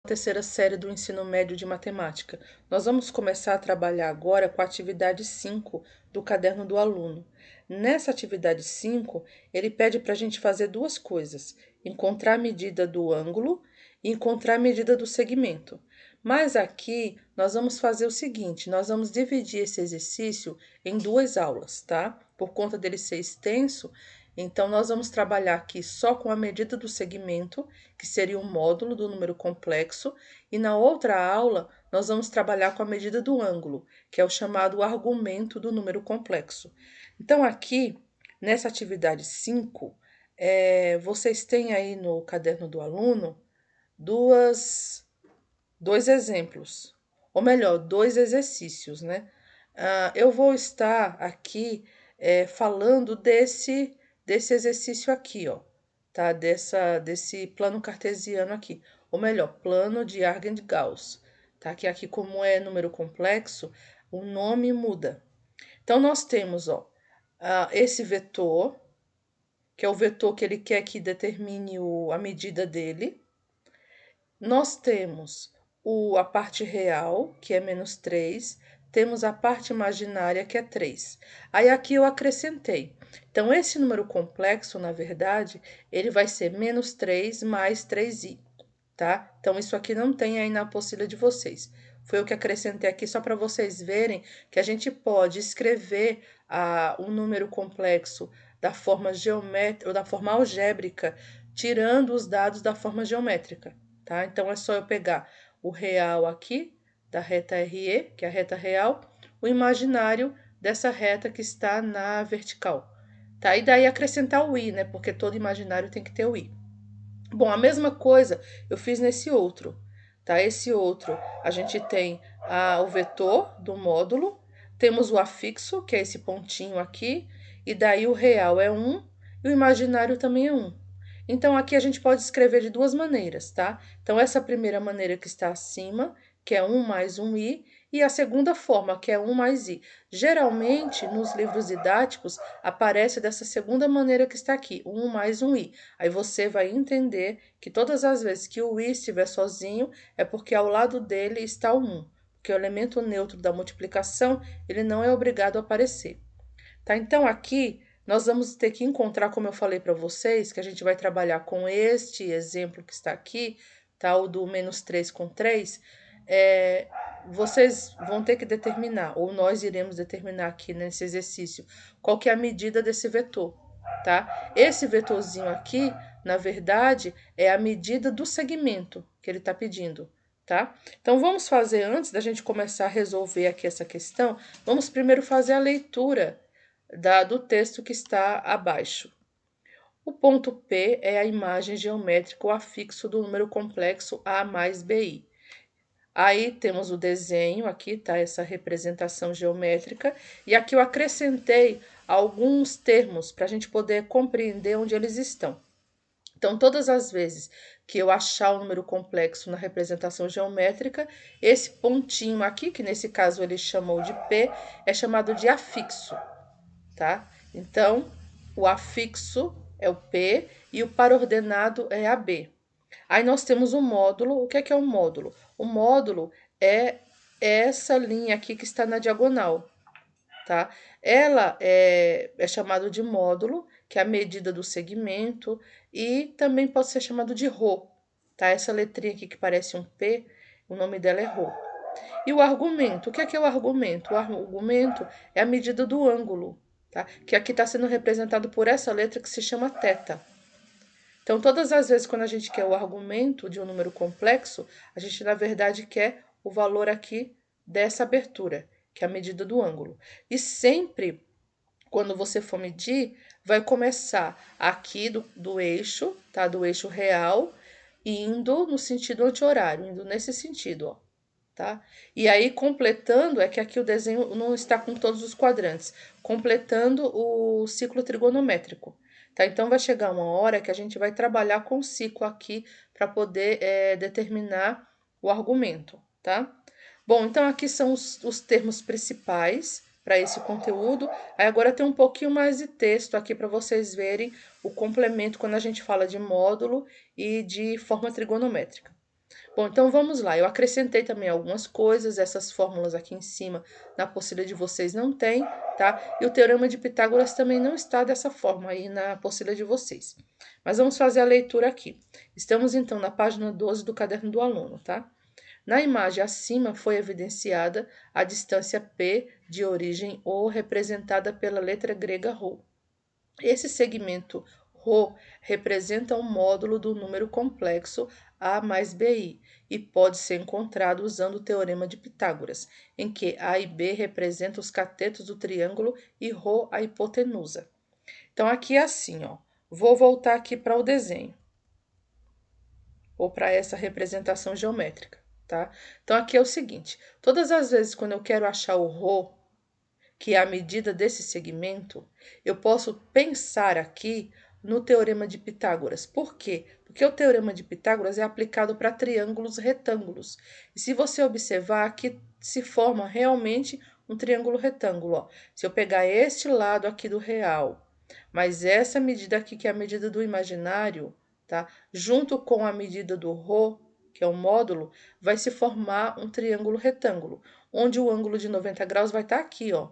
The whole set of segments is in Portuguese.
Terceira série do ensino médio de matemática. Nós vamos começar a trabalhar agora com a atividade 5 do caderno do aluno. Nessa atividade 5, ele pede para a gente fazer duas coisas: encontrar a medida do ângulo e encontrar a medida do segmento. Mas aqui nós vamos fazer o seguinte: nós vamos dividir esse exercício em duas aulas, tá? Por conta dele ser extenso, então nós vamos trabalhar aqui só com a medida do segmento, que seria o módulo do número complexo, e na outra aula nós vamos trabalhar com a medida do ângulo, que é o chamado argumento do número complexo. Então aqui, nessa atividade 5, vocês têm aí no caderno do aluno dois exemplos, ou melhor, dois exercícios, né? Eu vou estar aqui falando desse exercício aqui, ó, tá? Desse plano cartesiano aqui, ou melhor, plano de Argand-Gauss, tá? Que aqui, como é número complexo, o nome muda. Então, nós temos, ó, esse vetor, que é o vetor que ele quer que determine a medida dele. Nós temos a parte real, que é menos 3, temos a parte imaginária, que é 3. Aí aqui eu acrescentei. Então, esse número complexo, na verdade, ele vai ser menos 3 mais 3i, tá? Então, isso aqui não tem aí na apostila de vocês. Foi o que acrescentei aqui só para vocês verem que a gente pode escrever um número complexo da forma geométrica ou da forma algébrica, tirando os dados da forma geométrica, tá? Então, é só eu pegar o real aqui, da reta RE, que é a reta real, o imaginário dessa reta que está na vertical, tá? E daí acrescentar o i, né? Porque todo imaginário tem que ter o i. Bom, a mesma coisa eu fiz nesse outro, tá? Esse outro, a gente tem o vetor do módulo, temos o afixo, que é esse pontinho aqui, e daí o real é 1 e o imaginário também é 1. Então, aqui a gente pode escrever de duas maneiras, tá? Então, essa primeira maneira que está acima, que é 1 mais 1i, e a segunda forma, que é 1 mais i. Geralmente, nos livros didáticos, aparece dessa segunda maneira que está aqui, 1 mais 1i. Aí você vai entender que todas as vezes que o i estiver sozinho, é porque ao lado dele está o 1, porque o elemento neutro da multiplicação, ele não é obrigado a aparecer. Tá? Então, aqui nós vamos ter que encontrar, como eu falei para vocês, que a gente vai trabalhar com este exemplo que está aqui, tá? O do menos 3 com 3, vocês vão ter que determinar, ou nós iremos determinar aqui nesse exercício, qual que é a medida desse vetor, tá? Esse vetorzinho aqui, na verdade, é a medida do segmento que ele está pedindo, tá? Então, vamos fazer, antes da gente começar a resolver aqui essa questão, vamos primeiro fazer a leitura do texto que está abaixo. O ponto P é a imagem geométrica, o afixo do número complexo A mais BI. Aí temos o desenho, aqui tá essa representação geométrica, e aqui eu acrescentei alguns termos para a gente poder compreender onde eles estão. Então, todas as vezes que eu achar o número complexo na representação geométrica, esse pontinho aqui, que nesse caso ele chamou de P, é chamado de afixo, tá? Então, o afixo é o P e o paraordenado é a B. Aí nós temos o módulo. O que é o módulo? O módulo é essa linha aqui que está na diagonal, tá? Ela é chamado de módulo, que é a medida do segmento, e também pode ser chamado de ρ, tá? Essa letrinha aqui que parece um P, o nome dela é ρ. E o argumento, o que é o argumento? O argumento é a medida do ângulo, tá? Que aqui está sendo representado por essa letra que se chama θ. Então, todas as vezes quando a gente quer o argumento de um número complexo, a gente, na verdade, quer o valor aqui dessa abertura, que é a medida do ângulo. E sempre, quando você for medir, vai começar aqui do eixo, tá? Do eixo real, indo no sentido anti-horário, indo nesse sentido, ó. Tá? E aí, completando, é que aqui o desenho não está com todos os quadrantes, completando o ciclo trigonométrico. Tá? Então, vai chegar uma hora que a gente vai trabalhar com o ciclo aqui para poder determinar o argumento, tá? Bom, então aqui são os termos principais para esse conteúdo. Aí agora tem um pouquinho mais de texto aqui para vocês verem o complemento quando a gente fala de módulo e de forma trigonométrica. Bom, então vamos lá. Eu acrescentei também algumas coisas, essas fórmulas aqui em cima na apostila de vocês não tem, tá? E o teorema de Pitágoras também não está dessa forma aí na apostila de vocês. Mas vamos fazer a leitura aqui. Estamos então na página 12 do caderno do aluno, tá? Na imagem acima foi evidenciada a distância P de origem O representada pela letra grega ρ. Esse segmento ρ representa um módulo do número complexo A mais BI e pode ser encontrado usando o teorema de Pitágoras, em que A e B representam os catetos do triângulo e ρ a hipotenusa. Então aqui é assim, ó. Vou voltar aqui para o desenho ou para essa representação geométrica, tá? Então aqui é o seguinte, todas as vezes quando eu quero achar o ρ, que é a medida desse segmento, eu posso pensar aqui no teorema de Pitágoras. Por quê? Porque o teorema de Pitágoras é aplicado para triângulos retângulos. E se você observar, aqui se forma realmente um triângulo retângulo. Ó. Se eu pegar este lado aqui do real, mas essa medida aqui, que é a medida do imaginário, tá? Junto com a medida do ρ, que é o módulo, vai se formar um triângulo retângulo, onde o ângulo de 90 graus vai estar aqui, ó,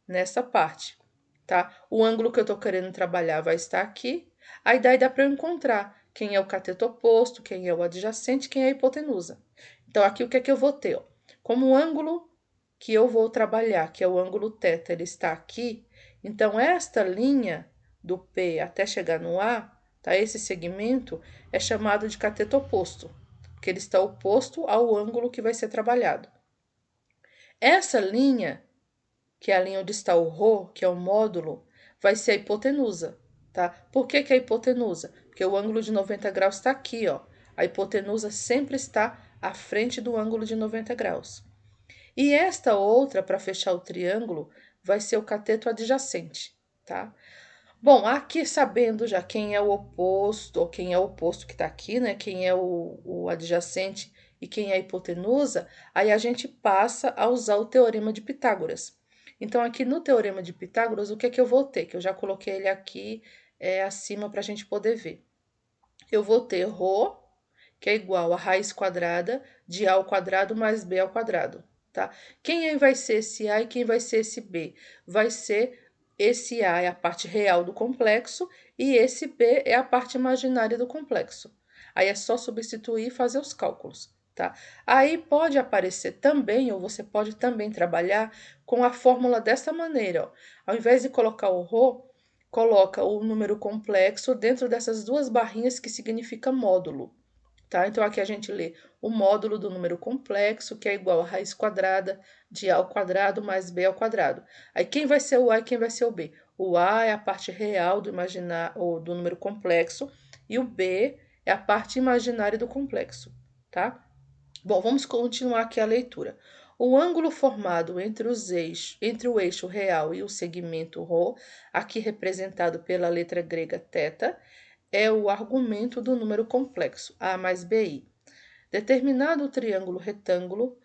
nessa parte, tá? O ângulo que eu tô querendo trabalhar vai estar aqui. Aí daí dá para eu encontrar quem é o cateto oposto, quem é o adjacente, quem é a hipotenusa. Então, aqui o que é que eu vou ter? Ó? Como o ângulo que eu vou trabalhar, que é o ângulo θ, ele está aqui, então esta linha do P até chegar no A, tá? Esse segmento é chamado de cateto oposto, porque ele está oposto ao ângulo que vai ser trabalhado. Essa linha, que é a linha onde está o ρ, que é o módulo, vai ser a hipotenusa, tá? Por que que é a hipotenusa? Porque o ângulo de 90 graus está aqui, ó. A hipotenusa sempre está à frente do ângulo de 90 graus. E esta outra, para fechar o triângulo, vai ser o cateto adjacente, tá? Bom, aqui sabendo já quem é o oposto, ou quem é o oposto que está aqui, né? Quem é o adjacente e quem é a hipotenusa, aí a gente passa a usar o teorema de Pitágoras. Então, aqui no teorema de Pitágoras, o que é que eu vou ter? Que eu já coloquei ele aqui acima para a gente poder ver. Eu vou ter ρ, que é igual a raiz quadrada de A ao quadrado mais B ao quadrado, tá? Quem aí vai ser esse A e quem vai ser esse B? Vai ser esse A é a parte real do complexo e esse B é a parte imaginária do complexo. Aí é só substituir e fazer os cálculos, tá? Aí pode aparecer também, ou você pode também trabalhar com a fórmula dessa maneira, ó. Ao invés de colocar o ρ, coloca o número complexo dentro dessas duas barrinhas que significa módulo. Tá? Então, aqui a gente lê o módulo do número complexo, que é igual a raiz quadrada de A ao quadrado mais B ao quadrado. Aí, quem vai ser o A e quem vai ser o B? O A é a parte real do imaginar, ou do número complexo, e o B é a parte imaginária do complexo, tá? Bom, vamos continuar aqui a leitura. O ângulo formado entre o eixo real e o segmento ρ, aqui representado pela letra grega θ, é o argumento do número complexo, A mais BI. Determinado o triângulo retângulo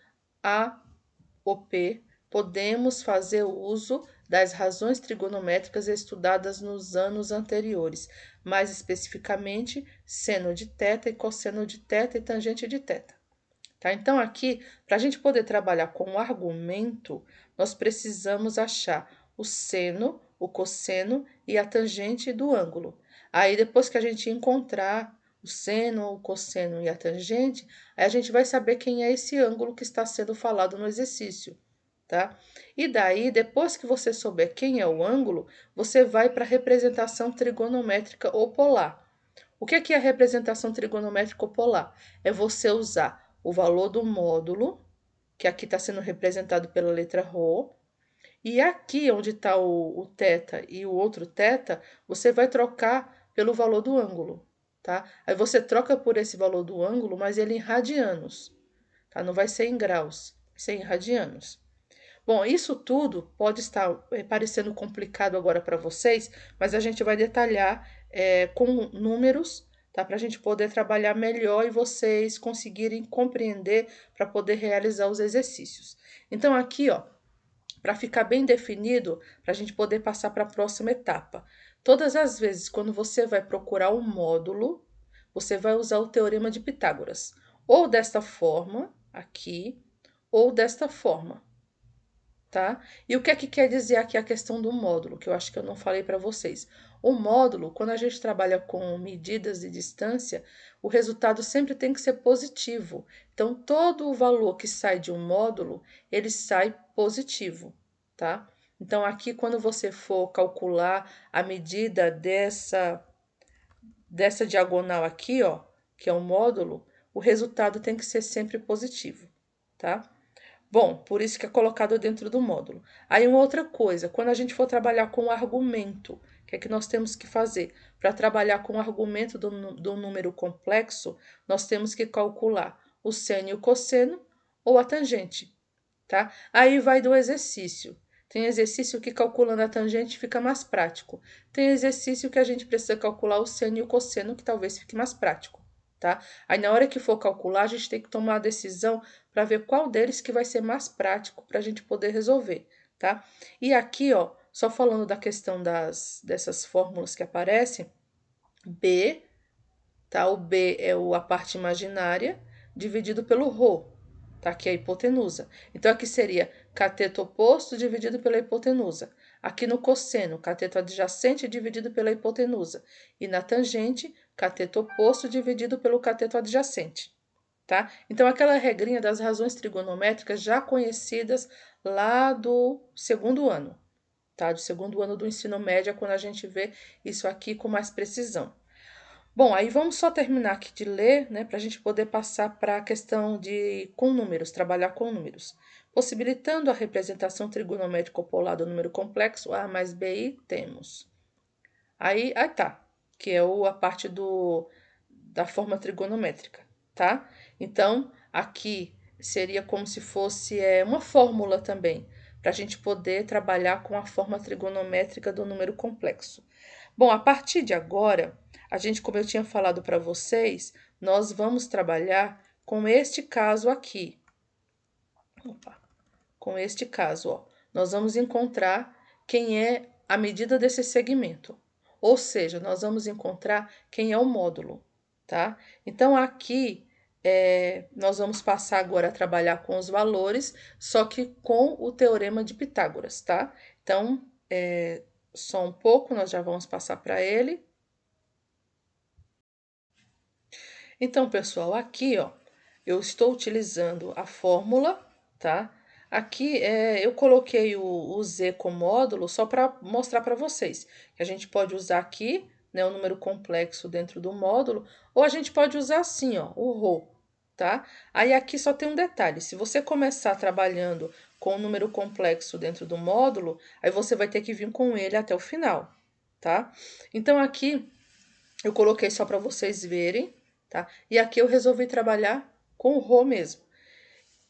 AOP, podemos fazer uso das razões trigonométricas estudadas nos anos anteriores, mais especificamente seno de θ e cosseno de θ e tangente de θ. Tá? Então, aqui, para a gente poder trabalhar com o argumento, nós precisamos achar o seno, o cosseno e a tangente do ângulo. Aí, depois que a gente encontrar o seno, o cosseno e a tangente, aí a gente vai saber quem é esse ângulo que está sendo falado no exercício, tá? E daí, depois que você souber quem é o ângulo, você vai para a representação trigonométrica opolar. O que é a representação trigonométrica opolar? É você usar o valor do módulo, que aqui está sendo representado pela letra ρ, e aqui onde está o θ e o outro θ, você vai trocar pelo valor do ângulo, tá? Aí você troca por esse valor do ângulo, mas ele em radianos, tá? Não vai ser em graus, vai ser em radianos. Bom, isso tudo pode estar parecendo complicado agora para vocês, mas a gente vai detalhar com números, tá? Para a gente poder trabalhar melhor e vocês conseguirem compreender para poder realizar os exercícios. Então, aqui, ó, para ficar bem definido, para a gente poder passar para a próxima etapa. Todas as vezes, quando você vai procurar um módulo, você vai usar o teorema de Pitágoras. ou desta forma, aqui, ou desta forma, tá? E o que é que quer dizer aqui a questão do módulo, que eu acho que eu não falei para vocês. O módulo, quando a gente trabalha com medidas de distância, o resultado sempre tem que ser positivo. Então, todo o valor que sai de um módulo, ele sai positivo, tá? Então, aqui, quando você for calcular a medida dessa diagonal aqui, ó, que é o módulo, o resultado tem que ser sempre positivo, tá? Bom, por isso que é colocado dentro do módulo. Aí uma outra coisa, quando a gente for trabalhar com o argumento, o que é que nós temos que fazer? Para trabalhar com o argumento do número complexo, nós temos que calcular o seno e o cosseno ou a tangente, tá? Aí vai do exercício. Tem exercício que calculando a tangente fica mais prático. Tem exercício que a gente precisa calcular o seno e o cosseno, que talvez fique mais prático, tá? Aí na hora que for calcular, a gente tem que tomar a decisão para ver qual deles que vai ser mais prático para a gente poder resolver, tá? E aqui, ó, só falando da questão dessas fórmulas que aparecem, B, tá? O B é a parte imaginária dividido pelo ρ, tá? Que é a hipotenusa. Então, aqui seria cateto oposto dividido pela hipotenusa. Aqui no cosseno, cateto adjacente dividido pela hipotenusa. E na tangente, cateto oposto dividido pelo cateto adjacente, tá? Então, aquela regrinha das razões trigonométricas já conhecidas lá do segundo ano, tá? Do segundo ano do ensino médio, é quando a gente vê isso aqui com mais precisão. Bom, aí vamos só terminar aqui de ler, né, para a gente poder passar para a questão de com números, trabalhar com números. Possibilitando a representação trigonométrica polar do número complexo A mais BI, temos. Aí tá, que é a parte da forma trigonométrica, tá? Então, aqui seria como se fosse uma fórmula também, para a gente poder trabalhar com a forma trigonométrica do número complexo. Bom, a partir de agora, a gente, como eu tinha falado para vocês, nós vamos trabalhar com este caso aqui. Opa, com este caso, ó. Nós vamos encontrar quem é a medida desse segmento. Ou seja, nós vamos encontrar quem é o módulo, tá? Então, aqui, nós vamos passar agora a trabalhar com os valores, só que com o teorema de Pitágoras, tá? Então, só um pouco, nós já vamos passar para ele. Então, pessoal, aqui, ó, eu estou utilizando a fórmula, tá? Aqui eu coloquei o Z com módulo só para mostrar para vocês que a gente pode usar aqui, né, o número complexo dentro do módulo, ou a gente pode usar assim, ó, o ρ, tá? Aí aqui só tem um detalhe, se você começar trabalhando com o número complexo dentro do módulo, aí você vai ter que vir com ele até o final, tá? Então aqui eu coloquei só para vocês verem, tá? E aqui eu resolvi trabalhar com o ρ mesmo.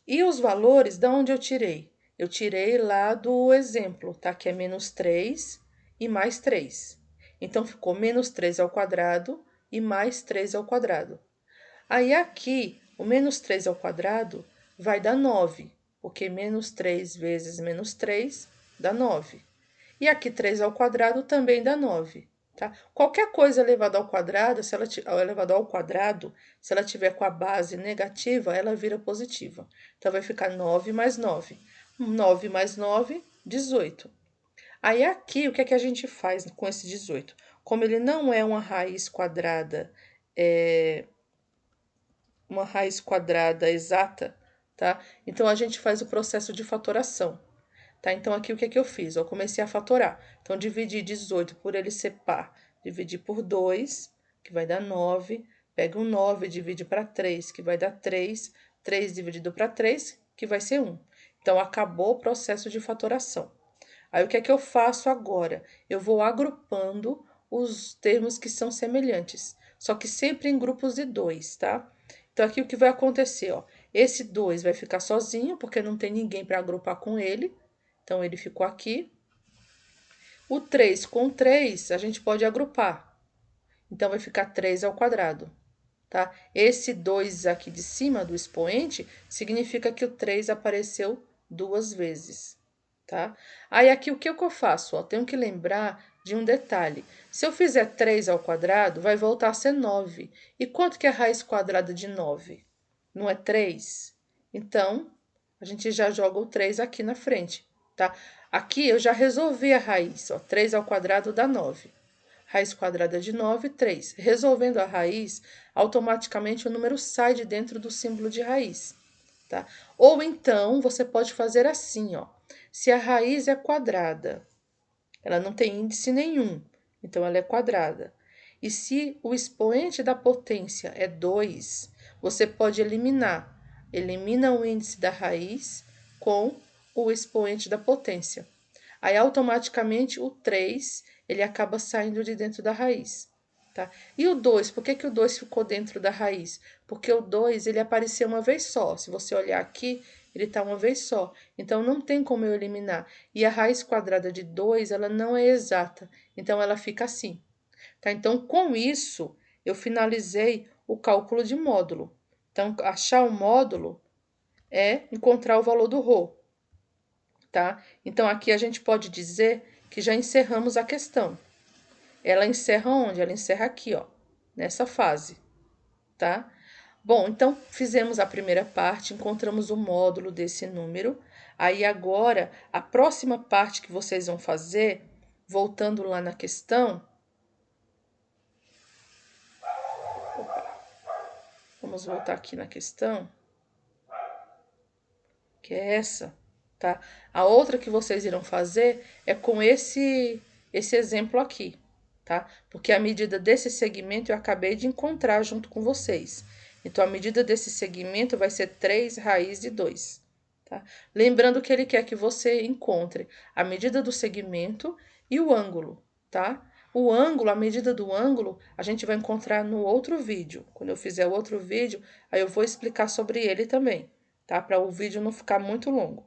E os valores, da onde eu tirei? Eu tirei lá do exemplo, tá? Que é menos 3 e mais 3. Então, ficou menos 3 ao quadrado e mais 3 ao quadrado. Aí, aqui, o menos 3 ao quadrado vai dar 9, porque menos 3 vezes menos 3 dá 9. E aqui 3 ao quadrado também dá 9. Tá? Qualquer coisa elevada ao quadrado, se ela tiver com a base negativa, ela vira positiva. Então, vai ficar 9 mais 9. 9 mais 9, 18. Aí, aqui, o que é que a gente faz com esse 18? Como ele não é uma raiz quadrada, exata, tá? Então, a gente faz o processo de fatoração. Tá? Então, aqui o que é que eu fiz? Eu comecei a fatorar. Então, dividi 18 por ele ser par, dividi por 2, que vai dar 9. Pega um 9 e divide para 3, que vai dar 3. 3 dividido para 3, que vai ser 1. Então, acabou o processo de fatoração. Aí, o que é que eu faço agora? Eu vou agrupando os termos que são semelhantes, só que sempre em grupos de 2, tá? Então, aqui o que vai acontecer, ó? Esse 2 vai ficar sozinho, porque não tem ninguém para agrupar com ele. Então, ele ficou aqui. O 3 com 3, a gente pode agrupar. Então, vai ficar 3 ao quadrado, tá? Esse 2 aqui de cima do expoente significa que o 3 apareceu 2 vezes, tá? Aí, aqui, o que eu faço? Ó, tenho que lembrar de um detalhe. Se eu fizer 3 ao quadrado, vai voltar a ser 9. E quanto que é a raiz quadrada de 9? não é 3? Então, a gente já joga o 3 aqui na frente, tá? Aqui eu já resolvi a raiz, ó, 3 ao quadrado dá 9. Raiz quadrada de 9, 3. Resolvendo a raiz, automaticamente o número sai de dentro do símbolo de raiz, tá? Ou então, você pode fazer assim, ó. Se a raiz é quadrada, ela não tem índice nenhum, então ela é quadrada. E se o expoente da potência é 2, você pode eliminar. Elimina o índice da raiz com o expoente da potência. Aí automaticamente o 3 ele acaba saindo de dentro da raiz. Tá? E o 2, por que, que o 2 ficou dentro da raiz? Porque o 2 ele apareceu uma vez só. Se você olhar aqui, ele está uma vez só. Então não tem como eu eliminar. E a raiz quadrada de 2 ela não é exata. Então ela fica assim. Tá? Então com isso eu finalizei o cálculo de módulo. Então achar o módulo é encontrar o valor do ρ. Tá? Então aqui a gente pode dizer que já encerramos a questão. Ela encerra onde? Ela encerra aqui, ó, nessa fase, tá? Bom, então fizemos a primeira parte, encontramos o módulo desse número. Aí agora, a próxima parte que vocês vão fazer, voltando lá na questão. Opa, vamos voltar aqui na questão, que é essa, tá? A outra que vocês irão fazer é com esse exemplo aqui, tá? Porque a medida desse segmento eu acabei de encontrar junto com vocês. Então, a medida desse segmento vai ser 3 raiz de 2, tá? Lembrando que ele quer que você encontre a medida do segmento e o ângulo, tá? O ângulo, a medida do ângulo, a gente vai encontrar no outro vídeo. Quando eu fizer o outro vídeo, aí eu vou explicar sobre ele também, tá? Para o vídeo não ficar muito longo.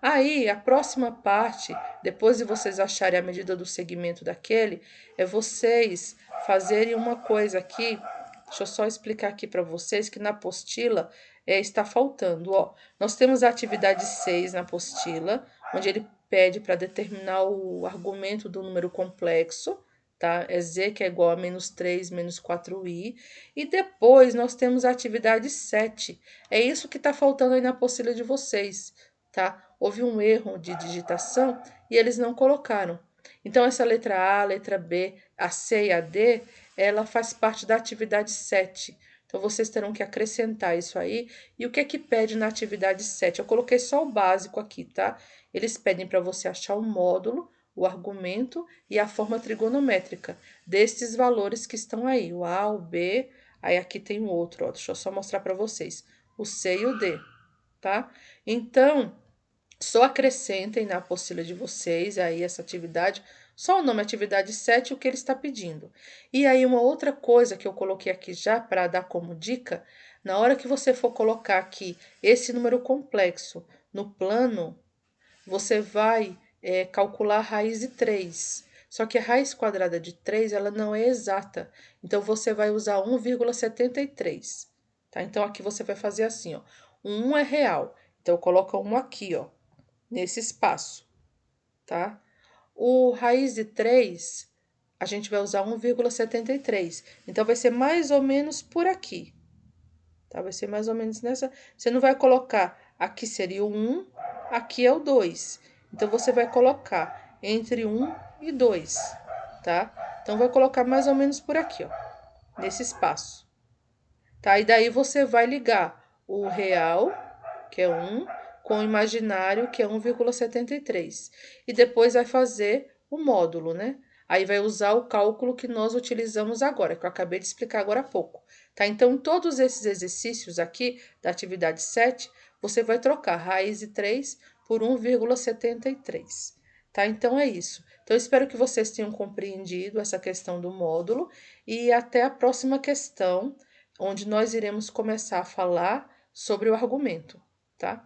Aí, a próxima parte, depois de vocês acharem a medida do segmento daquele, é vocês fazerem uma coisa aqui. Deixa eu só explicar aqui para vocês que na apostila está faltando, ó. Nós temos a atividade 6 na apostila, onde ele pede para determinar o argumento do número complexo, tá? É z que é igual a menos 3 menos 4i. E depois nós temos a atividade 7. É isso que está faltando aí na apostila de vocês, tá? Houve um erro de digitação e eles não colocaram. Então, essa letra A, letra B, a C e a D, ela faz parte da atividade 7. Então, vocês terão que acrescentar isso aí. E o que é que pede na atividade 7? Eu coloquei só o básico aqui, tá? Eles pedem para você achar o módulo, o argumento e a forma trigonométrica destes valores que estão aí, o A, o B, aí aqui tem o outro, ó, deixa eu só mostrar para vocês, o C e o D, tá? Então, só acrescentem na apostila de vocês aí essa atividade, só o nome atividade 7 e o que ele está pedindo. E aí uma outra coisa que eu coloquei aqui já para dar como dica, na hora que você for colocar aqui esse número complexo no plano, você vai calcular a raiz de 3. Só que a raiz quadrada de 3, ela não é exata. Então, você vai usar 1,73. Tá? Então, aqui você vai fazer assim, ó. O 1 é real. Então, coloca 1 aqui, ó, nesse espaço, tá? O raiz de 3, a gente vai usar 1,73. Então, vai ser mais ou menos por aqui, tá? Vai ser mais ou menos nessa. Você não vai colocar, aqui seria o 1, aqui é o 2. Então, você vai colocar entre 1 e 2, tá? Então, vai colocar mais ou menos por aqui, ó, nesse espaço, tá? E daí você vai ligar o real, que é 1, com o imaginário, que é 1,73. E depois vai fazer o módulo, né? Aí vai usar o cálculo que nós utilizamos agora, que eu acabei de explicar agora há pouco, tá? Então, em todos esses exercícios aqui da atividade 7, você vai trocar raiz de 3 por 1,73, tá? Então, é isso. Então, eu espero que vocês tenham compreendido essa questão do módulo e até a próxima questão, onde nós iremos começar a falar sobre o argumento, tá?